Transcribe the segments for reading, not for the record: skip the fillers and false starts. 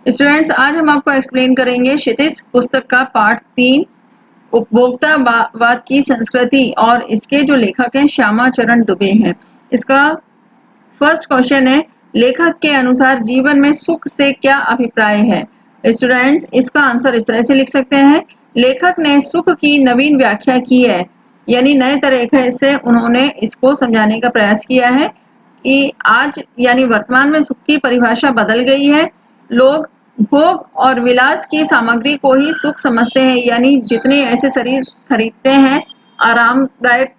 Students, आज हम आपको एक्सप्लेन करेंगे क्षितिज पुस्तक का पार्ट 3 उपभोक्तावाद की संस्कृति और इसके जो लेखक हैं श्यामा चरण दुबे हैं। इसका फर्स्ट क्वेश्चन है, लेखक के अनुसार जीवन में सुख से क्या अभिप्राय है। स्टूडेंट्स, इसका आंसर इस तरह से लिख सकते हैं, लेखक ने सुख की नवीन व्याख्या की है, यानी नए तरीके से उन्होंने इसको समझाने का प्रयास किया है कि आज यानी वर्तमान में सुख की परिभाषा बदल गई है। लोग भोग और विलास की सामग्री को ही सुख समझते हैं, यानी जितने ऐसे शरीर खरीदते हैं आरामदायक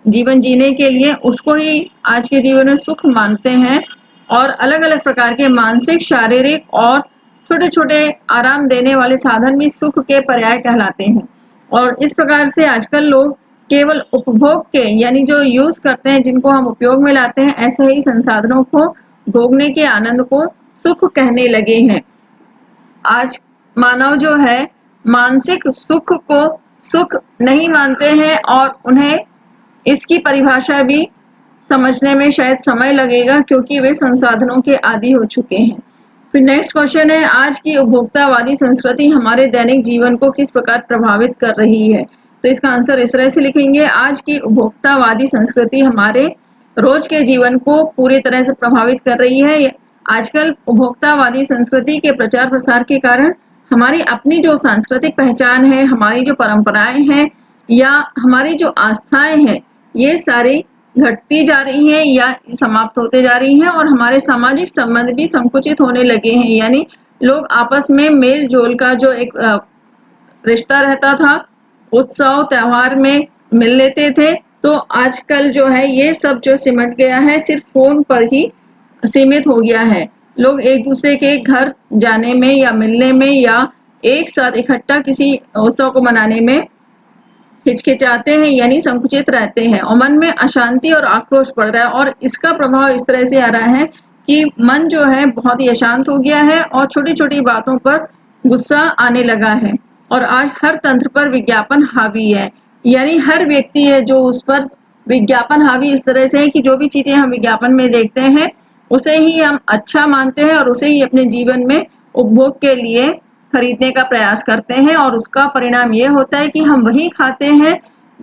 जीवन जीने के लिए, उसको ही आज के जीवन में सुख मानते हैं। और अलग अलग प्रकार के मानसिक, शारीरिक और छोटे छोटे आराम देने वाले साधन भी सुख के पर्याय कहलाते हैं। और इस प्रकार से आजकल लोग केवल उपभोग के यानी जो यूज करते हैं, जिनको हम उपयोग में लाते हैं, ऐसे ही संसाधनों को भोगने के आनंद को सुख कहने लगे हैं। आज मानव जो है मानसिक सुख को सुख नहीं मानते हैं और उन्हें इसकी परिभाषा भी समझने में शायद समय लगेगा, क्योंकि वे संसाधनों के आदी हो चुके हैं। फिर नेक्स्ट क्वेश्चन है, आज की उपभोक्तावादी संस्कृति हमारे दैनिक जीवन को किस प्रकार प्रभावित कर रही है। तो इसका आंसर इस तरह से लिखेंगे, आज की उपभोक्तावादी संस्कृति हमारे रोज के जीवन को पूरी तरह से प्रभावित कर रही है। आजकल उपभोक्तावादी संस्कृति के प्रचार प्रसार के कारण हमारी अपनी जो सांस्कृतिक पहचान है, हमारी जो परंपराएं हैं या हमारी जो आस्थाएं हैं, ये सारी घटती जा रही हैं या समाप्त होते जा रही हैं, और हमारे सामाजिक संबंध भी संकुचित होने लगे हैं। यानी लोग आपस में मेल जोल का जो एक रिश्ता रहता था, उत्सव त्योहार में मिल लेते थे, तो आजकल जो है ये सब जो सिमट गया है, सिर्फ फोन पर ही सीमित हो गया है। लोग एक दूसरे के घर जाने में या मिलने में या एक साथ इकट्ठा किसी उत्सव को मनाने में हिचकिचाते हैं, यानी संकुचित रहते हैं, और मन में अशांति और आक्रोश बढ़ रहा है। और इसका प्रभाव इस तरह से आ रहा है कि मन जो है बहुत ही अशांत हो गया है और छोटी छोटी बातों पर गुस्सा आने लगा है। और आज हर तंत्र पर विज्ञापन हावी है, यानी हर व्यक्ति है जो उस पर विज्ञापन हावी इस तरह से है कि जो भी चीजें हम विज्ञापन में देखते हैं उसे ही हम अच्छा मानते हैं और उसे ही अपने जीवन में उपभोग के लिए खरीदने का प्रयास करते हैं। और उसका परिणाम ये होता है कि हम वही खाते हैं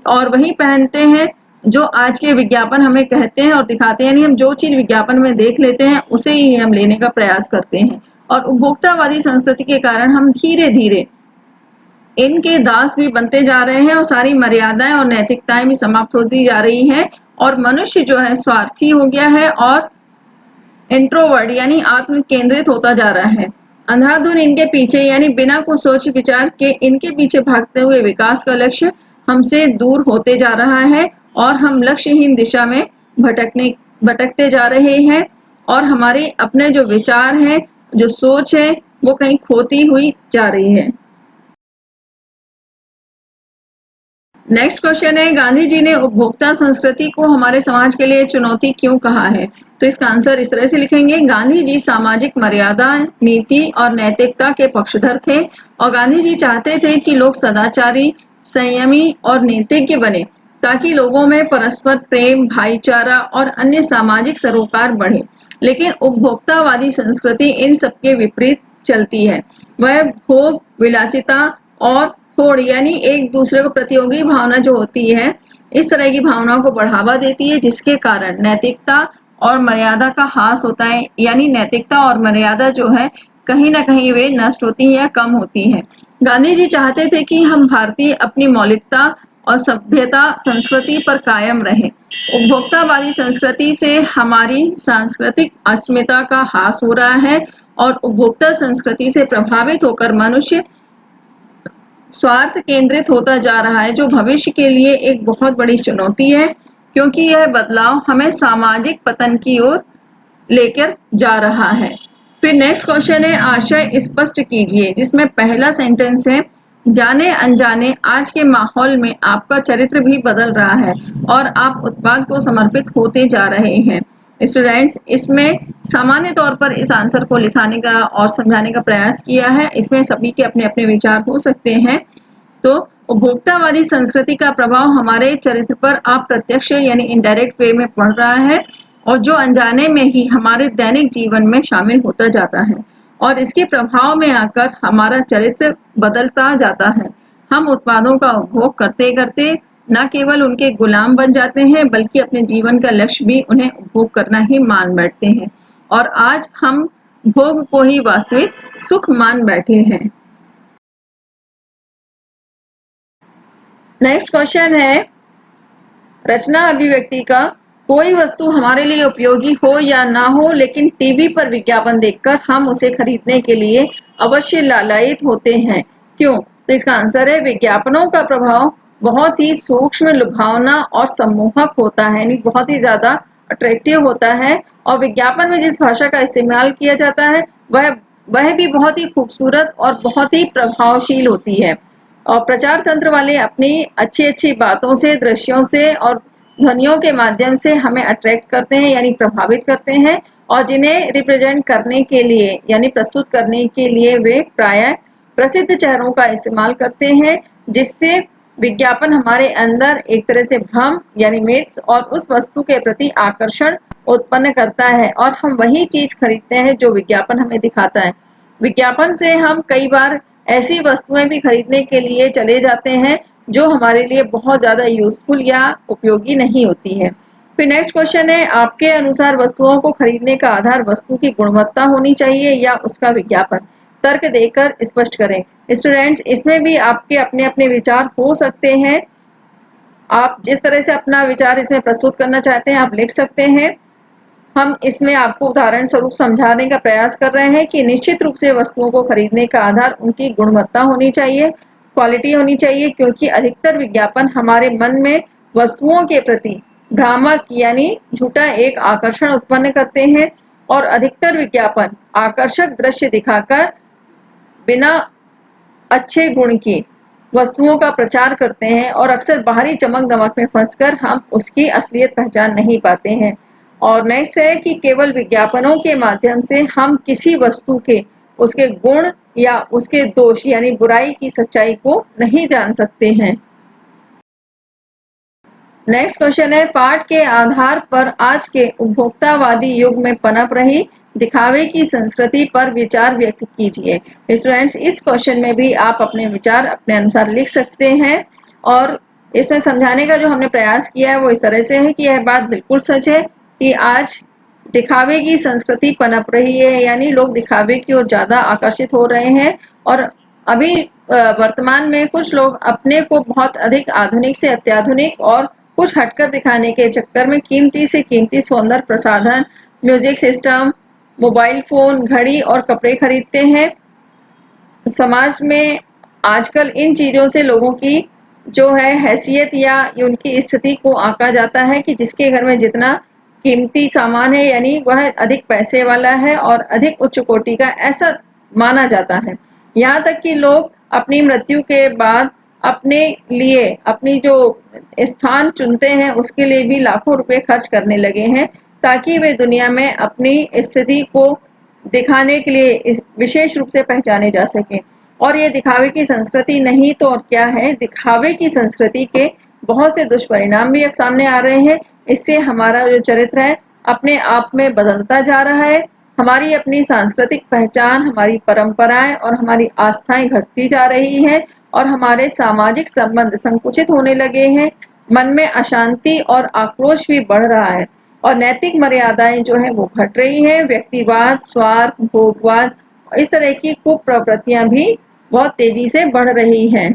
और वही पहनते हैं जो आज के विज्ञापन हमें कहते हैं और दिखाते हैं, यानी हम जो चीज विज्ञापन में देख लेते हैं उसे ही हम लेने का प्रयास करते हैं। और उपभोक्तावादी संस्कृति के कारण हम धीरे धीरे इनके दास भी बनते जा रहे हैं और सारी मर्यादाएं और नैतिकताएं भी समाप्त होती जा रही हैं, और मनुष्य जो है स्वार्थी हो गया है और इंट्रोवर्ट यानी आत्म केंद्रित होता जा रहा है। अंधाधुन इनके पीछे यानी बिना कुछ सोच विचार के इनके पीछे भागते हुए विकास का लक्ष्य हमसे दूर होते जा रहा है, और हम लक्ष्यहीन दिशा में भटकते जा रहे हैं, और हमारे अपने जो विचार हैं, जो सोच है, वो कहीं खोती हुई जा रही है। नेक्स्ट क्वेश्चन है, गांधी जी ने उपभोक्ता संस्कृति को हमारे समाज के लिए चुनौती क्यों कहा है। तो इसका आंसर इस तरह से लिखेंगे, गांधी जी सामाजिक मर्यादा, नीति और नैतिकता के पक्षधर थे, और गांधी जी चाहते थे कि लोग सदाचारी, संयमी और नैतिज्ञ बने, ताकि लोगों में परस्पर प्रेम, भाईचारा और अन्य सामाजिक सरोकार बढ़े। लेकिन उपभोक्तावादी संस्कृति इन सबके विपरीत चलती है। वह भोग, विलासिता और होड़ यानी एक दूसरे को प्रतियोगी भावना जो होती है, इस तरह की भावनाओं को बढ़ावा देती है, जिसके कारण नैतिकता और मर्यादा का ह्रास होता है। यानी नैतिकता और मर्यादा जो है कहीं ना कहीं वे नष्ट होती है या कम होती है। गांधी जी चाहते थे कि हम भारतीय अपनी मौलिकता और सभ्यता संस्कृति पर कायम रहे। उपभोक्तावादी संस्कृति से हमारी सांस्कृतिक अस्मिता का ह्रास हो रहा है, और उपभोक्ता संस्कृति से प्रभावित होकर मनुष्य स्वार्थ केंद्रित होता जा रहा है, जो भविष्य के लिए एक बहुत बड़ी चुनौती है, क्योंकि यह बदलाव हमें सामाजिक पतन की ओर लेकर जा रहा है। फिर नेक्स्ट क्वेश्चन है, आशय स्पष्ट कीजिए, जिसमें पहला सेंटेंस है, जाने अनजाने आज के माहौल में आपका चरित्र भी बदल रहा है और आप उत्पाद को समर्पित होते जा रहे हैं। स्टूडेंट्स, इसमें सामान्य तौर पर इस आंसर को लिखाने का और समझाने का प्रयास किया है। इसमें सभी के अपने अपने विचार हो सकते हैं। तो उपभोक्तावादी संस्कृति का प्रभाव हमारे चरित्र पर अप्रत्यक्ष यानी इनडायरेक्ट वे में पड़ रहा है, और जो अनजाने में ही हमारे दैनिक जीवन में शामिल होता जाता है। और इसके प्रभाव में आकर हमारा चरित्र बदलता जाता है। हम उत्पादों का उपभोग करते करते न केवल उनके गुलाम बन जाते हैं बल्कि अपने जीवन का लक्ष्य भी उन्हें उपभोग करना ही मान बैठते हैं और आज हम भोग को ही वास्तविक सुख मान बैठे हैं। नेक्स्ट क्वेश्चन है रचना अभिव्यक्ति का। कोई वस्तु हमारे लिए उपयोगी हो या ना हो लेकिन टीवी पर विज्ञापन देखकर हम उसे खरीदने के लिए अवश्य लालायित होते हैं, क्यों? तो इसका आंसर है विज्ञापनों का प्रभाव बहुत ही सूक्ष्म, लुभावना और सम्मोहक होता है, यानी बहुत ही ज्यादा अट्रैक्टिव होता है। और विज्ञापन में जिस भाषा का इस्तेमाल किया जाता है वह भी बहुत ही खूबसूरत और बहुत ही प्रभावशील होती है। और प्रचार तंत्र वाले अपनी अच्छी अच्छी बातों से, दृश्यों से और ध्वनियों के माध्यम से हमें अट्रैक्ट करते हैं यानी प्रभावित करते हैं और जिन्हें रिप्रेजेंट करने के लिए यानी प्रस्तुत करने के लिए वे प्रायः प्रसिद्ध चेहरों का इस्तेमाल करते हैं, जिससे विज्ञापन हमारे अंदर एक तरह से भ्रम यानी मिथ्स और उस वस्तु के प्रति आकर्षण उत्पन्न करता है और हम वही चीज खरीदते हैं जो विज्ञापन हमें दिखाता है। विज्ञापन से हम कई बार ऐसी वस्तुएं भी खरीदने के लिए चले जाते हैं जो हमारे लिए बहुत ज्यादा यूजफुल या उपयोगी नहीं होती है। फिर नेक्स्ट क्वेश्चन है आपके अनुसार वस्तुओं को खरीदने का आधार वस्तु की गुणवत्ता होनी चाहिए या उसका विज्ञापन? तर्क देकर स्पष्ट करें। स्टूडेंट्स, इसमें भी आपके अपने अपने विचार हो सकते हैं। आप जिस तरह से अपना विचार इसमें प्रस्तुत करना चाहते हैं आप लिख सकते हैं। हम इसमें आपको उदाहरण स्वरूप समझाने का प्रयास कर रहे हैं कि निश्चित रूप से वस्तुओं को खरीदने का आधार उनकी गुणवत्ता होनी चाहिए, क्वालिटी होनी चाहिए, क्योंकि अधिकतर विज्ञापन हमारे मन में वस्तुओं के प्रति भ्रामक यानी झूठा एक आकर्षण उत्पन्न करते हैं और अधिकतर विज्ञापन आकर्षक दृश्य दिखाकर बिना अच्छे गुण की वस्तुओं का प्रचार करते हैं और अक्सर बाहरी चमक दमक में फंसकर हम उसकी असलियत पहचान नहीं पाते हैं। और नेक्स्ट है कि केवल विज्ञापनों के माध्यम से हम किसी वस्तु के उसके गुण या उसके दोष यानी बुराई की सच्चाई को नहीं जान सकते हैं। नेक्स्ट क्वेश्चन है पाठ के आधार पर आज के उपभोक्तावादी युग में पनप रही दिखावे की संस्कृति पर विचार व्यक्त कीजिए। स्टूडेंट्स, इस क्वेश्चन में भी आप अपने विचार अपने अनुसार लिख सकते हैं और इसमें समझाने का जो हमने प्रयास किया है वो इस तरह से है कि यह बात बिल्कुल सच है कि आज दिखावे की संस्कृति पनप रही है, यानी लोग दिखावे की ओर ज्यादा आकर्षित हो रहे हैं और अभी वर्तमान में कुछ लोग अपने को बहुत अधिक आधुनिक से अत्याधुनिक और कुछ हटकर दिखाने के चक्कर में कीमती से कीमती सौंदर्य प्रसाधन, म्यूजिक सिस्टम, मोबाइल फोन, घड़ी और कपड़े खरीदते हैं। समाज में आजकल इन चीजों से लोगों की जो है हैसियत या उनकी स्थिति को आंका जाता है कि जिसके घर में जितना कीमती सामान है यानी वह अधिक पैसे वाला है और अधिक उच्च कोटि का ऐसा माना जाता है। यहाँ तक कि लोग अपनी मृत्यु के बाद अपने लिए अपनी जो स्थान चुनते हैं उसके लिए भी लाखों रुपए खर्च करने लगे हैं ताकि वे दुनिया में अपनी स्थिति को दिखाने के लिए विशेष रूप से पहचाने जा सके। और ये दिखावे की संस्कृति नहीं तो और क्या है, दिखावे की संस्कृति के बहुत से दुष्परिणाम भी अब सामने आ रहे हैं। इससे हमारा जो चरित्र है अपने आप में बदलता जा रहा है, हमारी अपनी सांस्कृतिक पहचान, हमारी परंपराएं और हमारी आस्थाएं घटती जा रही हैं और हमारे सामाजिक संबंध संकुचित होने लगे हैं। मन में अशांति और आक्रोश भी बढ़ रहा है और नैतिक मर्यादाएं जो है वो घट रही है। व्यक्तिवाद, स्वार्थ, भोगवाद, इस तरह की कुप्रवृत्तियां भी बहुत तेजी से बढ़ रही हैं।